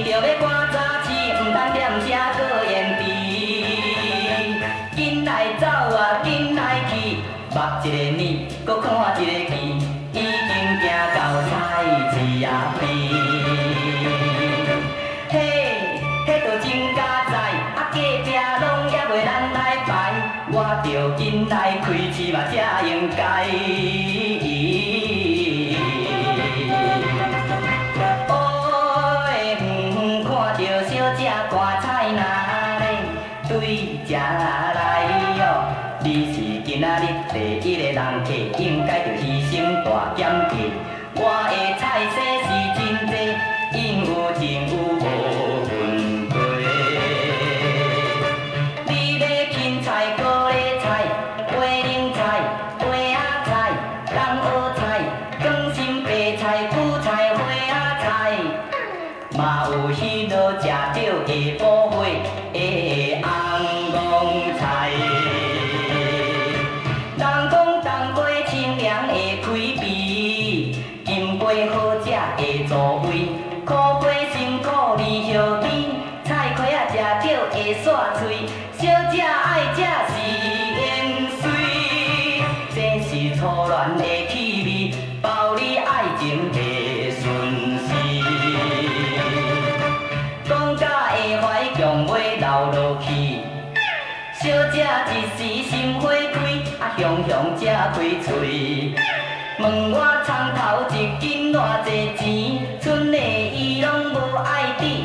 着要赶早市，毋通念写搁延迟。紧来走啊，紧来去，目一个呢，搁看一个去，已经行到菜市仔边。嘿，迄都真佳哉，啊隔壁拢也袂人来排，我着紧来开市嘛才应该。看菜哪咧对食来哟，你是今仔日第一个人客，应该着牺牲大减价。我的菜色是真多，应有尽有无分过。你要芹菜、高丽菜、花冷菜、花仔菜、冬莴菜、光心白菜、韭菜、花仔菜。嘛有许多食着会补血的红黄菜，人讲冬瓜清凉会开胃，金瓜好食会助胃，苦瓜辛苦离烧甜，菜花啊食着会煞嘴，小食爱食是盐水，这是初恋的气味，包你爱情袂顺时。讲甲会怀强袂流落去，小食一时心花开，啊雄雄才开喙。问我葱头一斤偌济钱，剩的伊拢无爱滴。